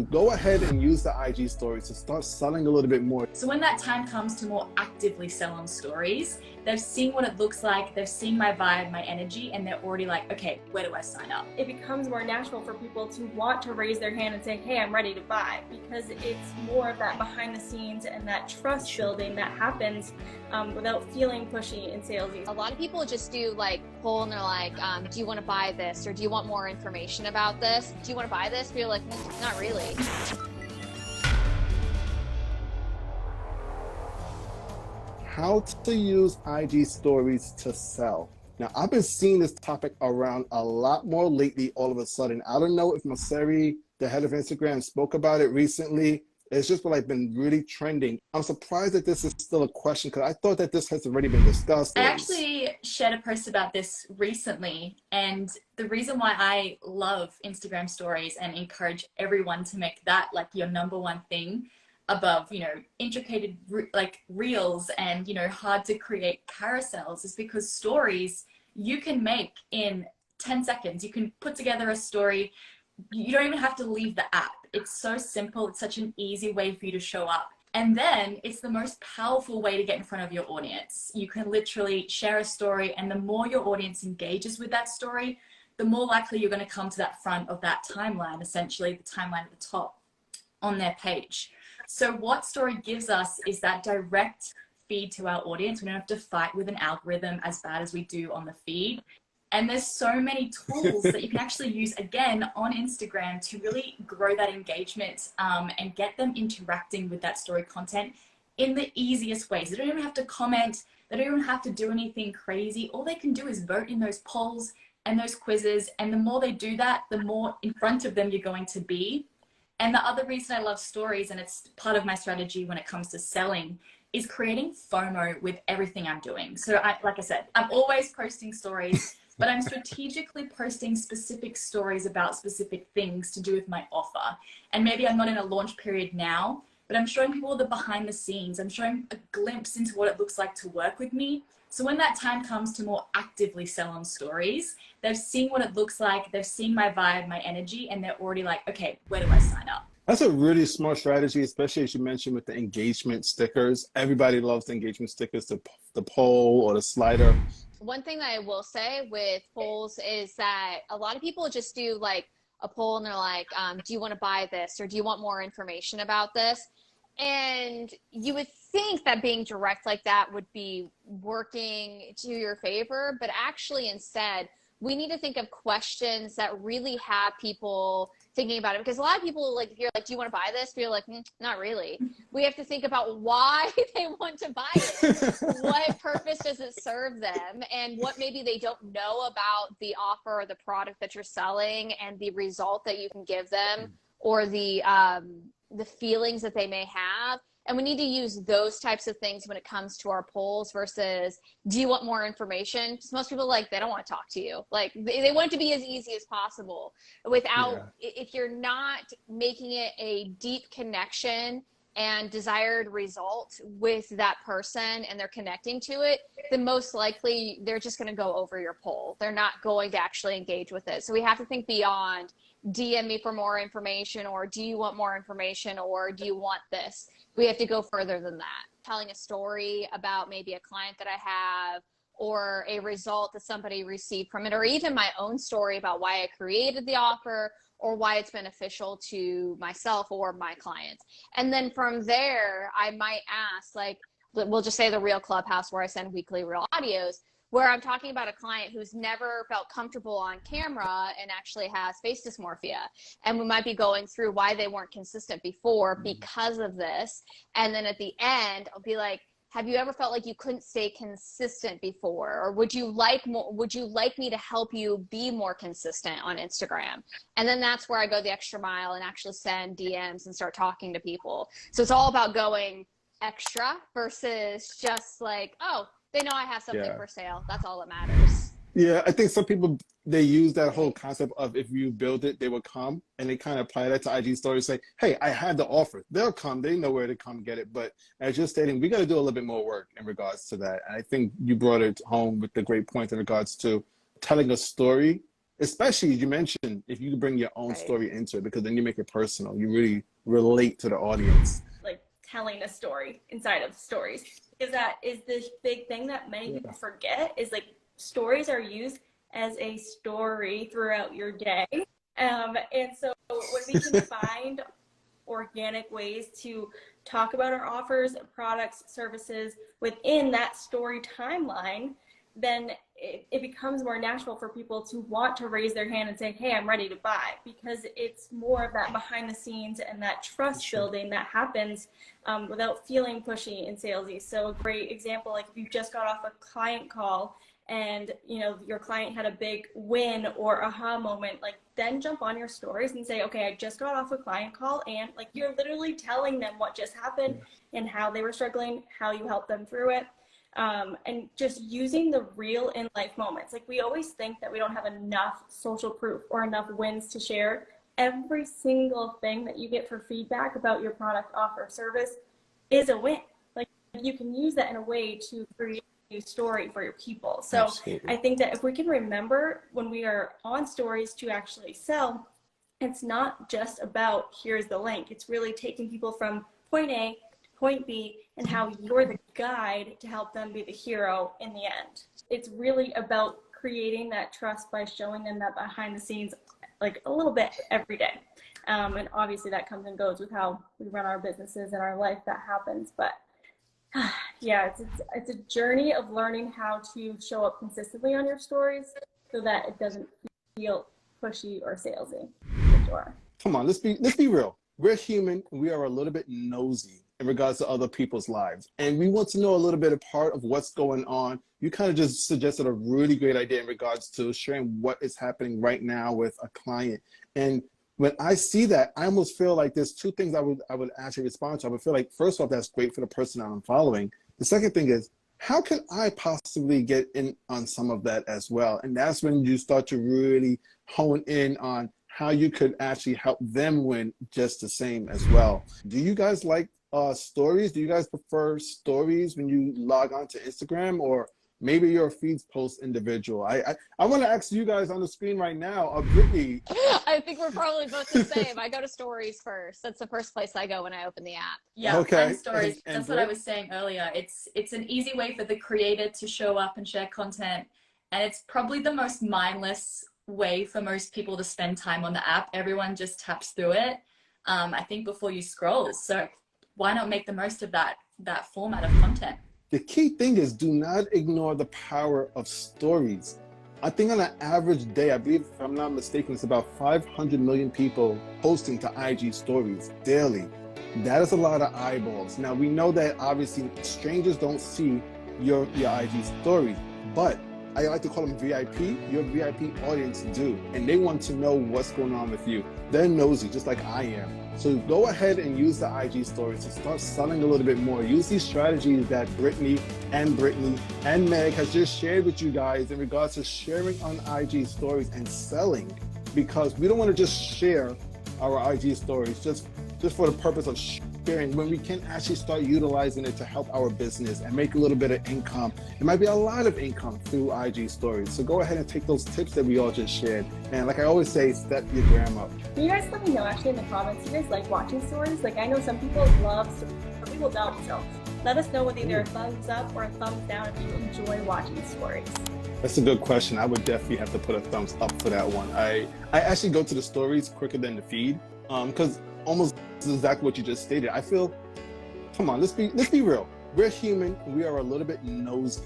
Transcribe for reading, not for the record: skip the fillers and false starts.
go ahead and use the IG stories to start selling a little bit more. So when that time comes to more actively sell on stories, they've seen what it looks like, they've seen my vibe, my energy, and they're already like, okay, where do I sign up? It becomes more natural for people to want to raise their hand and say, hey, I'm ready to buy, because it's more of that behind the scenes and that trust building that happens without feeling pushy and salesy. A lot of people just do like poll and they're like, do you want to buy this? Or do you want more information about this? Do you want to buy this? But you're like, not really. How to use IG stories to sell. Now, I've been seeing this topic around a lot more lately all of a sudden. I don't know if Maseri, the head of Instagram, spoke about it recently. It's just like been really trending. I'm surprised that this is still a question because I thought that this has already been discussed. I actually shared a post about this recently, and the reason why I love Instagram stories and encourage everyone to make that like your number one thing above, you know, intricate like reels and, you know, hard to create carousels is because stories you can make in 10 seconds. You can put together a story. You don't even have to leave the app. It's so simple. It's such an easy way for you to show up. And then it's the most powerful way to get in front of your audience. You can literally share a story, and the more your audience engages with that story, the more likely you're going to come to that front of that timeline, essentially the timeline at the top on their page. So what story gives us is that direct feed to our audience. We don't have to fight with an algorithm as bad as we do on the feed. And there's so many tools that you can actually use again on Instagram to really grow that engagement and get them interacting with that story content in the easiest ways. They don't even have to comment. They don't even have to do anything crazy. All they can do is vote in those polls and those quizzes. And the more they do that, the more in front of them you're going to be. And the other reason I love stories, and it's part of my strategy when it comes to selling, is creating FOMO with everything I'm doing. So like I said, I'm always posting stories, but I'm strategically posting specific stories about specific things to do with my offer. And maybe I'm not in a launch period now, but I'm showing people the behind the scenes. I'm showing a glimpse into what it looks like to work with me. So when that time comes to more actively sell on stories, they've seen what it looks like, they've seen my vibe, my energy, and they're already like, okay, where do I sign up? That's a really smart strategy, especially as you mentioned with the engagement stickers. Everybody loves the engagement stickers, the poll or the slider. One thing that I will say with polls is that a lot of people just do like a poll and they're like, do you want to buy this? Or do you want more information about this? And you would think that being direct like that would be working to your favor, but actually instead, we need to think of questions that really have people thinking about it, because a lot of people, like, if you're like, do you want to buy this? But you're like, not really. We have to think about why they want to buy it. What purpose does it serve them? And what maybe they don't know about the offer or the product that you're selling and the result that you can give them, or the feelings that they may have. And we need to use those types of things when it comes to our polls versus, do you want more information? Because most people, like, they don't want to talk to you. Like, they want it to be as easy as possible without, if you're not making it a deep connection and desired result with that person and they're connecting to it, then most likely they're just going to go over your poll. They're not going to actually engage with it. So we have to think beyond DM me for more information, or do you want more information, or do you want this? We have to go further than that. Telling a story about maybe a client that I have, or a result that somebody received from it, or even my own story about why I created the offer or why it's beneficial to myself or my clients. And then from there, I might ask, like, we'll just say the Real Clubhouse, where I send weekly Real audios, where I'm talking about a client who's never felt comfortable on camera and actually has face dysmorphia. And we might be going through why they weren't consistent before because of this. And then at the end, I'll be like, have you ever felt like you couldn't stay consistent before? Or would you like me to help you be more consistent on Instagram? And then that's where I go the extra mile and actually send DMs and start talking to people. So it's all about going extra versus just like, oh, they know I have something for sale. That's all that matters. Yeah, I think some people, they use that whole concept of if you build it, they will come, and they kind of apply that to IG stories, say, hey, I had the offer. They'll come. They know where to come get it. But as you're stating, we got to do a little bit more work in regards to that. And I think you brought it home with the great point in regards to telling a story especially you mentioned if you bring your own story into it, because then you make it personal. You really relate to the audience. Like telling a story inside of stories, because that is this big thing that many people forget, is like stories are used as a story throughout your day. And so when we can find organic ways to talk about our offers, products, services within that story timeline, then it becomes more natural for people to want to raise their hand and say, hey, I'm ready to buy, because it's more of that behind the scenes and that trust building that happens without feeling pushy and salesy. So a great example, like if you just got off a client call and you know your client had a big win or aha moment, like then jump on your stories and say, okay, I just got off a client call, and like you're literally telling them what just happened and how they were struggling, how you helped them through it. And just using the real in life moments. Like we always think that we don't have enough social proof or enough wins to share. Every single thing that you get for feedback about your product, offer, service is a win. Like you can use that in a way to create a new story for your people. So absolutely. I think that if we can remember when we are on stories to actually sell, it's not just about here's the link. It's really taking people from point A to point B and how you're the guide to help them be the hero in the end. It's really about creating that trust by showing them that behind the scenes, like a little bit every day. And obviously that comes and goes with how we run our businesses and our life, that happens. But yeah, it's a journey of learning how to show up consistently on your stories so that it doesn't feel pushy or salesy. For sure. Come on, let's be real. We're human and we are a little bit nosy in regards to other people's lives. And we want to know a little bit of part of what's going on. You kind of just suggested a really great idea in regards to sharing what is happening right now with a client. And when I see that, I almost feel like there's two things I would actually respond to. I would feel like, first off, that's great for the person that I'm following. The second thing is, how can I possibly get in on some of that as well? And that's when you start to really hone in on how you could actually help them win just the same as well. Do you guys like stories? Do you guys prefer stories when you log on to Instagram, or maybe you're a feeds post individual? I want to ask you guys on the screen right now, Brittany. I think we're probably both the same. I go to stories first. That's the first place I go when I open the app. Yeah, okay. And stories. That's what I was saying earlier. It's an easy way for the creator to show up and share content, and it's probably the most mindless way for most people to spend time on the app. Everyone just taps through it, I think, before you scroll. So why not make the most of that format of content? The key thing is, do not ignore the power of stories. I think on an average day, I believe, if I'm not mistaken, it's about 500 million people posting to IG stories daily. That is a lot of eyeballs. Now, we know that obviously strangers don't see your IG stories, but I like to call them VIP. Your VIP audience do, and they want to know what's going on with you. They're nosy, just like I am. So go ahead and use the IG stories to start selling a little bit more. Use these strategies that Brittany and Meg has just shared with you guys in regards to sharing on IG stories and selling, because we don't want to just share our IG stories just for the purpose of sharing, when we can actually start utilizing it to help our business and make a little bit of income. It might be a lot of income through IG stories. So go ahead and take those tips that we all just shared. And like I always say, step your gram up. Can you guys let me know actually in the comments, you guys like watching stories? Like I know some people love stories, some people don't. So let us know with either a thumbs up or a thumbs down if you enjoy watching stories. That's a good question. I would definitely have to put a thumbs up for that one. I actually go to the stories quicker than the feed, because almost exactly what you just stated. I feel, come on, let's be real. We're human and we are a little bit nosy.